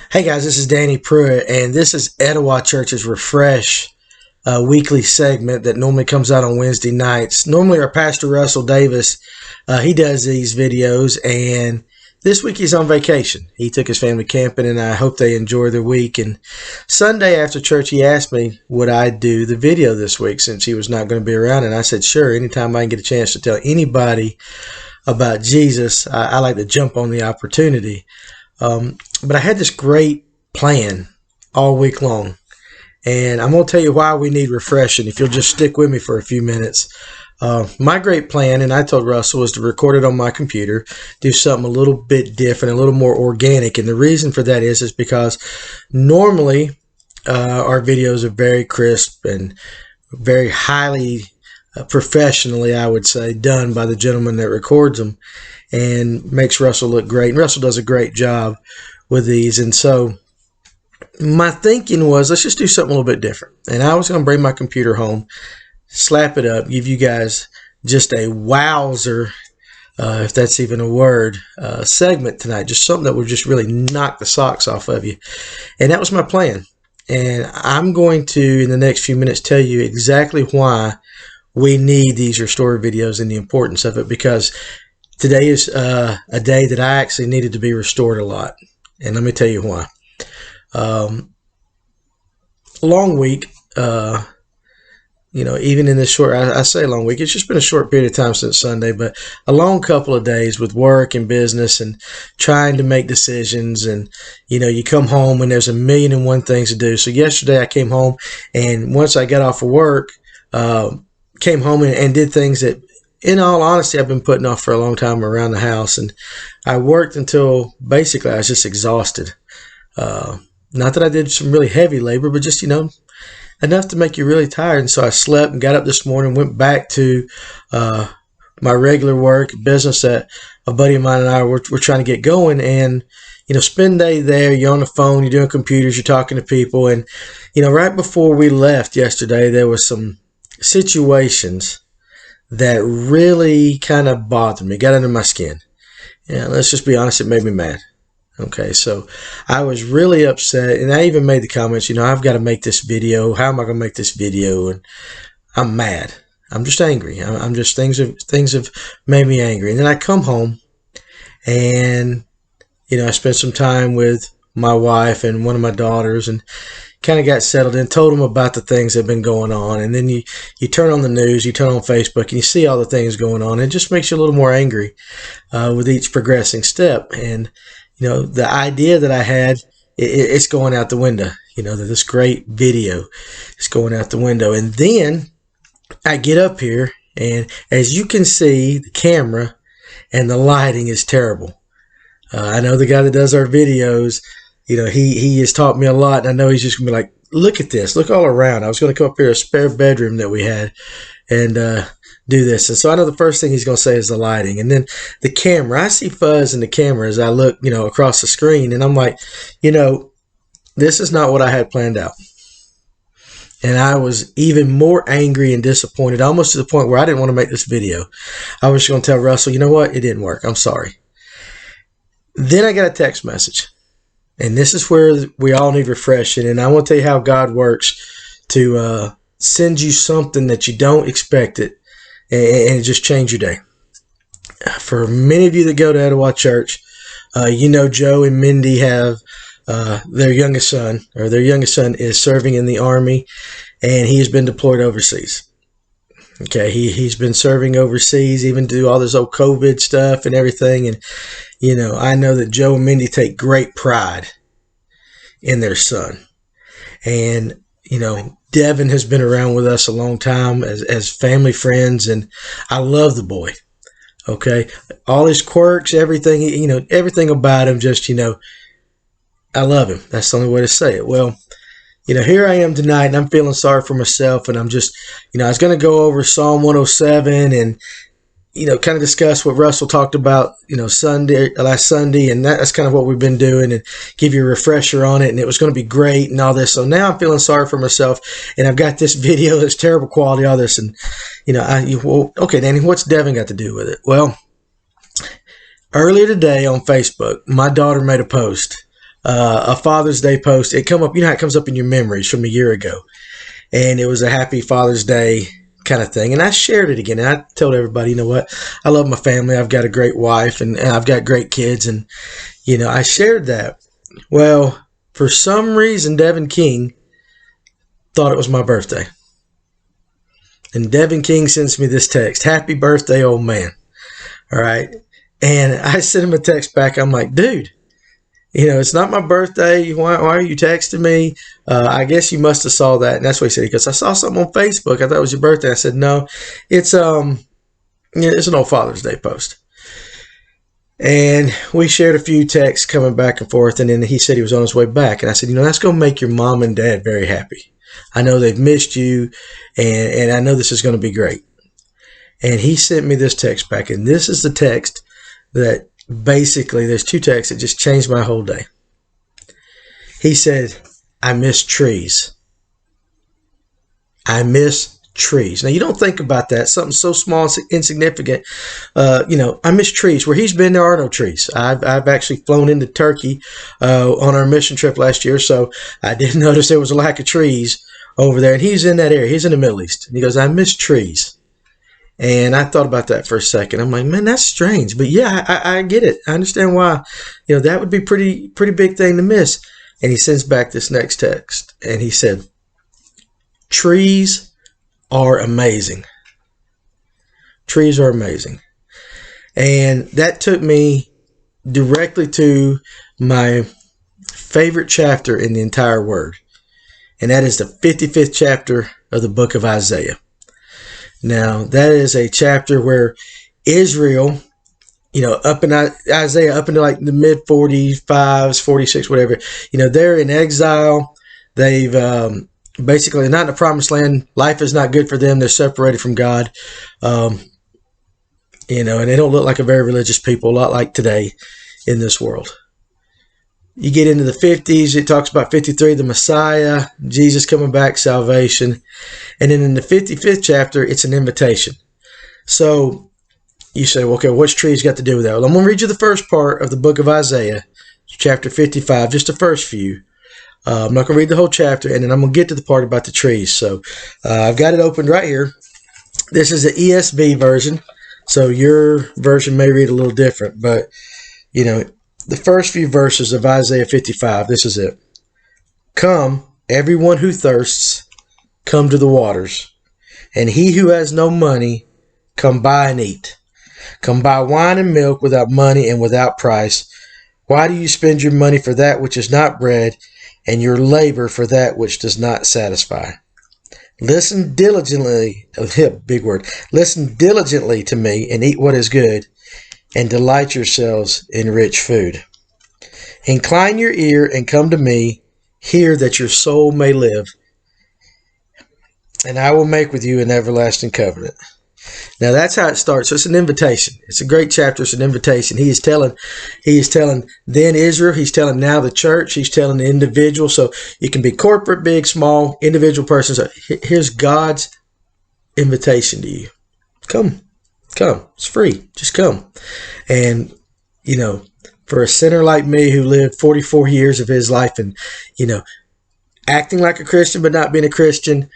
Hey guys, this is Danny Pruitt, and this is Etowah Church's Refresh weekly segment that normally comes out on Wednesday nights. Normally, our pastor Russell Davis, he does these videos, and this week he's on vacation. He took his family camping, and I hope they enjoy their week. And Sunday after church, he asked me would I do the video this week since he was not going to be around, and I said sure. Anytime I can get a chance to tell anybody about Jesus, I like to jump on the opportunity. But I had this great plan all week long, and I'm going to tell you why we need refreshing if you'll just stick with me for a few minutes. My great plan, and I told Russell, was to record it on my computer, do something a little bit different, a little more organic. And the reason for that is because normally our videos are very crisp and very highly professionally, I would say, done by the gentleman that records them and makes Russell look great. And Russell does a great job with these. And so my thinking was, let's just do something a little bit different. And I was going to bring my computer home, slap it up, give you guys just a wowzer, if that's even a word, segment tonight. Just something that would just really knock the socks off of you. And that was my plan. And I'm going to, in the next few minutes, tell you exactly why we need these restored videos and the importance of it, because today is a day that I actually needed to be restored a lot. And let me tell you why. Long week, even in this short, I say long week, it's just been a short period of time since Sunday, but a long couple of days with work and business and trying to make decisions. And, you come home and there's a million and one things to do. So yesterday I came home, and once I got off of work, came home and did things that, in all honesty, I've been putting off for a long time around the house. And I worked until basically I was just exhausted. Not that I did some really heavy labor, but just, enough to make you really tired. And so I slept and got up this morning, went back to my regular work, business that a buddy of mine and I were trying to get going. And, spend day there, you're on the phone, you're doing computers, you're talking to people. And, right before we left yesterday, there was some situations that really kind of bothered me, got under my skin. Yeah, let's just be honest, it made me mad. Okay, so I was really upset, and I even made the comments, I've got to make this video. How am I going to make this video? And I'm mad. I'm just angry. I'm just, things have made me angry. And then I come home, and, I spent some time with my wife and one of my daughters, and kind of got settled in, told them about the things that have been going on. And then you turn on the news, you turn on Facebook, and you see all the things going on. It just makes you a little more angry with each progressing step. And, the idea that I had, it's going out the window. That this great video is going out the window. And then I get up here, and as you can see, the camera and the lighting is terrible. I know the guy that does our videos, he has taught me a lot, and I know he's just going to be like, look at this, look all around. I was going to come up here, a spare bedroom that we had, and do this. And so I know the first thing he's going to say is the lighting. And then the camera, I see fuzz in the camera as I look, across the screen, and I'm like, this is not what I had planned out. And I was even more angry and disappointed, almost to the point where I didn't want to make this video. I was just going to tell Russell, you know what, it didn't work. I'm sorry. Then I got a text message. And this is where we all need refreshing. And I want to tell you how God works to send you something that you don't expect it and just change your day. For many of you that go to Etowah Church, Joe and Mindy have their youngest son is serving in the Army, and he has been deployed overseas. Okay, he's been serving overseas, even do all this old COVID stuff and everything. And, I know that Joe and Mindy take great pride in their son. And, Devin has been around with us a long time as family friends, and I love the boy. Okay, all his quirks, everything, everything about him, just, I love him. That's the only way to say it. Well, here I am tonight, and I'm feeling sorry for myself, and I'm just, I was going to go over Psalm 107 and, kind of discuss what Russell talked about, last Sunday, and that's kind of what we've been doing, and give you a refresher on it, and it was going to be great and all this. So now I'm feeling sorry for myself, and I've got this video that's terrible quality, all this, and, okay, Danny, what's Devin got to do with it? Well, earlier today on Facebook, my daughter made a post a Father's Day post. It come up, you know how it comes up in your memories from a year ago. And it was a happy Father's Day kind of thing. And I shared it again. And I told everybody, you know what? I love my family. I've got a great wife and I've got great kids. And, you know, I shared that. Well, for some reason, Devin King thought it was my birthday. And Devin King sends me this text, "Happy birthday, old man." All right. And I sent him a text back. I'm like, dude, you know, it's not my birthday. Why are you texting me? I guess you must have saw that. And that's what he said. Because I saw something on Facebook. I thought it was your birthday. I said, no, it's an old Father's Day post. And we shared a few texts coming back and forth. And then he said he was on his way back. And I said, you know, that's going to make your mom and dad very happy. I know they've missed you. And I know this is going to be great. And he sent me this text back. And this is the text that basically, there's two texts that just changed my whole day. He said, "I miss trees. I miss trees." Now, you don't think about that. Something so small, insignificant. I miss trees. Where he's been, there are no trees. I've actually flown into Turkey on our mission trip last year, so I didn't notice there was a lack of trees over there. And he's in that area. He's in the Middle East. And he goes, "I miss trees." And I thought about that for a second. I'm like, man, that's strange. But yeah, I get it. I understand why. You know, that would be pretty big thing to miss. And he sends back this next text. And he said, "Trees are amazing. Trees are amazing." And that took me directly to my favorite chapter in the entire Word. And that is the 55th chapter of the book of Isaiah. Now, that is a chapter where Israel, you know, up in Isaiah, up into like the mid 45s, 46, whatever, you know, they're in exile. They've basically they're not in the promised land. Life is not good for them. They're separated from God. You know, and they don't look like a very religious people, a lot like today in this world. You get into the 50s, it talks about 53, the Messiah, Jesus coming back, salvation. And then in the 55th chapter, it's an invitation. So you say, well, okay, what's trees got to do with that? Well, I'm going to read you the first part of the book of Isaiah, chapter 55, just the first few. I'm not going to read the whole chapter, and then I'm going to get to the part about the trees. So I've got it opened right here. This is the ESV version, so your version may read a little different, but, you know, the first few verses of Isaiah 55, this is it. "Come, everyone who thirsts, come to the waters. And he who has no money, come buy and eat. Come buy wine and milk without money and without price. Why do you spend your money for that which is not bread, and your labor for that which does not satisfy? Listen diligently," big word, "listen diligently to me and eat what is good, and delight yourselves in rich food. Incline your ear and come to me, hear that your soul may live, and I will make with you an everlasting covenant." Now that's how it starts. So it's an invitation. It's a great chapter. It's an invitation. He is telling then Israel, he's telling now the church, he's telling the individual. So it can be corporate, big, small, individual persons. So here's God's invitation to you. Come. It's free. Just come. And, you know, for a sinner like me who lived 44 years of his life and, you know, acting like a Christian but not being a Christian,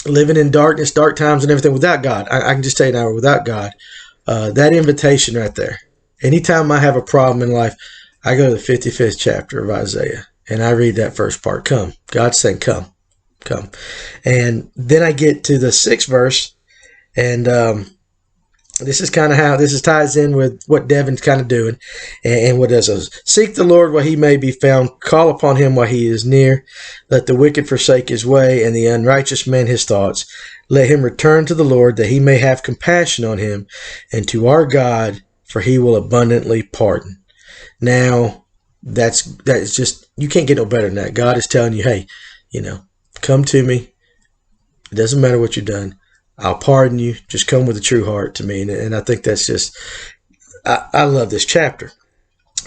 living in darkness, dark times and everything without God. I can just tell you now, without God, that invitation right there. Anytime I have a problem in life, I go to the 55th chapter of Isaiah and I read that first part. Come. God's saying, come. And then I get to the 6th verse. And this is kind of how this ties in with what Devin's kind of doing and what does those. "Seek the Lord while he may be found. Call upon him while he is near. Let the wicked forsake his way and the unrighteous man his thoughts. Let him return to the Lord that he may have compassion on him, and to our God, for he will abundantly pardon." Now, that's just, you can't get no better than that. God is telling you, hey, you know, come to me. It doesn't matter what you've done. I'll pardon you. Just come with a true heart to me. And I think that's just, I love this chapter.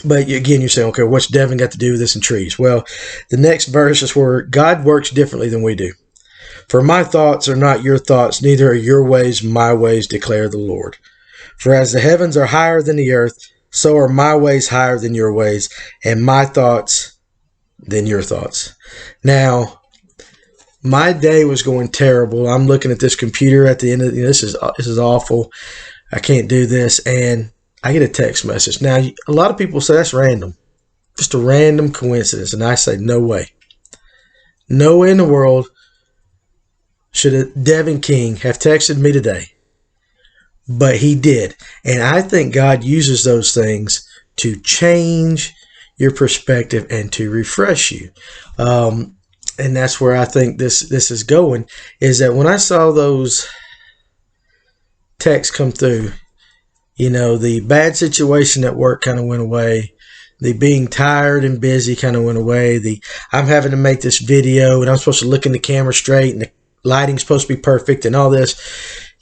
But again, you're saying, okay, what's Devin got to do with this and trees? Well, the next verse is where God works differently than we do. "For my thoughts are not your thoughts, neither are your ways my ways, declare the Lord. For as the heavens are higher than the earth, So are my ways higher than your ways, and my thoughts than your thoughts. Now, my day was going terrible. I'm looking at this computer at the end of this is awful. I can't do this, and I get a text message. Now, a lot of people say that's random, just a random coincidence, and I say no way. No way in the world should Devin King have texted me today, but he did, and I think God uses those things to change your perspective and to refresh you. And that's where I think this is going, is that when I saw those texts come through, the bad situation at work kind of went away. The being tired and busy kind of went away. I'm having to make this video and I'm supposed to look in the camera straight and the lighting's supposed to be perfect and all this,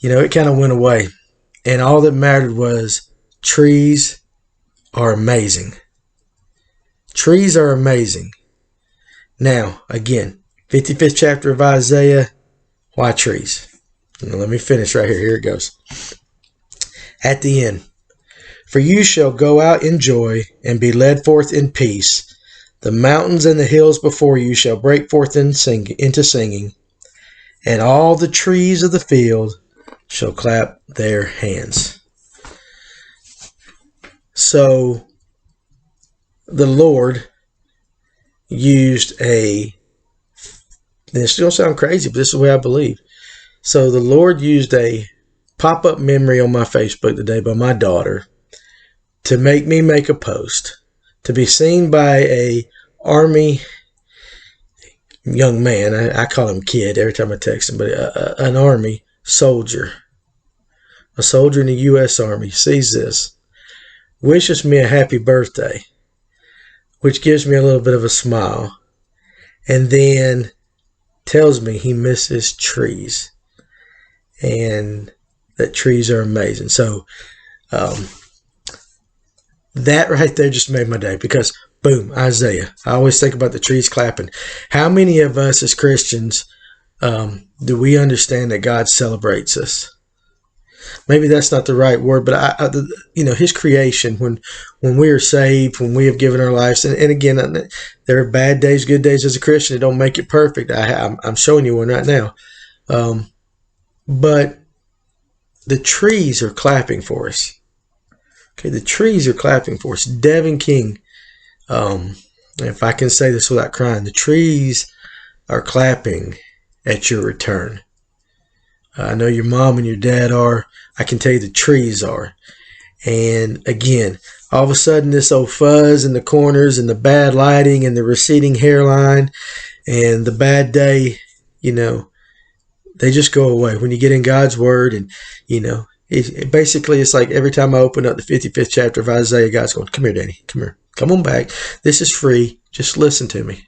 it kind of went away. And all that mattered was trees are amazing. Trees are amazing. Now, again, 55th chapter of Isaiah, why trees? Let me finish right here. Here it goes. At the end, for you shall go out in joy and be led forth in peace. The mountains and the hills before you shall break forth into singing, and all the trees of the field shall clap their hands. So, the Lord used this is going to sound crazy, but this is the way I believe. So the Lord used a pop-up memory on my Facebook today by my daughter to make me make a post, to be seen by a Army young man. I call him kid every time I text him, but an Army soldier, a soldier in the U.S. Army, sees this, wishes me a happy birthday, which gives me a little bit of a smile, and then tells me he misses trees and that trees are amazing. So that right there just made my day, because boom, Isaiah. I always think about the trees clapping. How many of us as Christians do we understand that God celebrates us? Maybe that's not the right word, but His creation, when we are saved, when we have given our lives, and again, there are bad days, good days as a Christian. It don't make it perfect. I'm showing you one right now, but the trees are clapping for us. Okay, the trees are clapping for us. Devin King, if I can say this without crying, the trees are clapping at your return. I know your mom and your dad are. I can tell you the trees are. And again, all of a sudden this old fuzz in the corners and the bad lighting and the receding hairline and the bad day, they just go away when you get in God's word. And, basically it's like every time I open up the 55th chapter of Isaiah, God's going, come here, Danny, come here. Come on back. This is free. Just listen to me.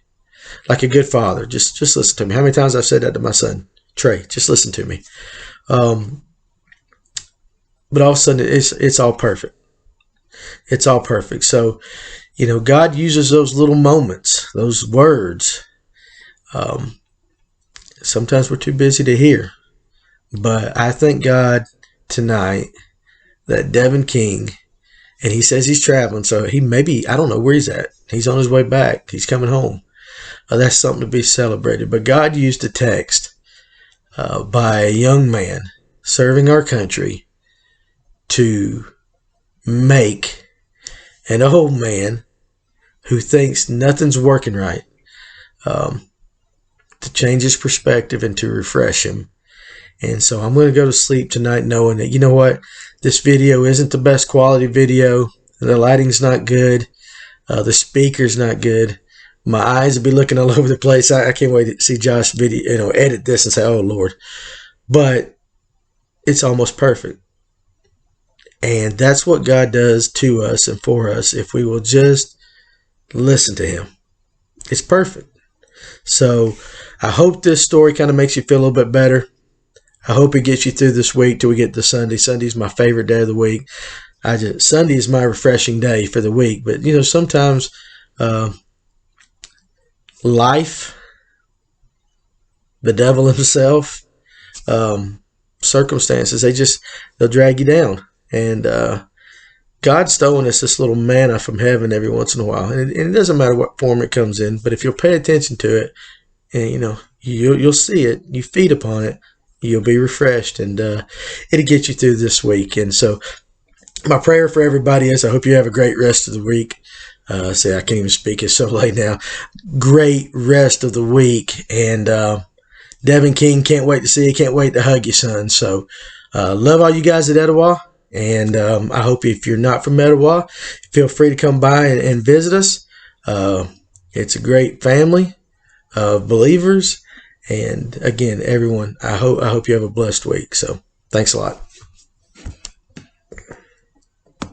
Like a good father. Just listen to me. How many times I've said that to my son? Trey, just listen to me. But all of a sudden, it's all perfect. It's all perfect. So, God uses those little moments, those words. Sometimes we're too busy to hear. But I thank God tonight that Devin King, and he says he's traveling, so I don't know where he's at. He's on his way back. He's coming home. That's something to be celebrated. But God used a text by a young man serving our country to make an old man who thinks nothing's working right, to change his perspective and to refresh him. And so I'm going to go to sleep tonight knowing that, you know what, this video isn't the best quality video. The lighting's not good. The speaker's not good. My eyes will be looking all over the place. I can't wait to see Josh video, edit this and say, oh Lord. But it's almost perfect. And that's what God does to us and for us if we will just listen to Him. It's perfect. So I hope this story kind of makes you feel a little bit better. I hope it gets you through this week till we get to Sunday. Sunday's my favorite day of the week. Sunday is my refreshing day for the week. But, sometimes life, the devil himself, circumstances, they'll drag you down. And God's throwing us this little manna from heaven every once in a while, and it doesn't matter what form it comes in. But if you'll pay attention to it, and you'll see it, you feed upon it, you'll be refreshed, and it'll get you through this week. And so, my prayer for everybody is I hope you have a great rest of the week. I can't even speak. It's so late now. Great rest of the week, and Devin King, can't wait to see you. Can't wait to hug you, son. So, love all you guys at Etowah. And I hope if you're not from Etowah, feel free to come by and visit us. It's a great family of believers. And again, everyone, I hope you have a blessed week. So thanks a lot.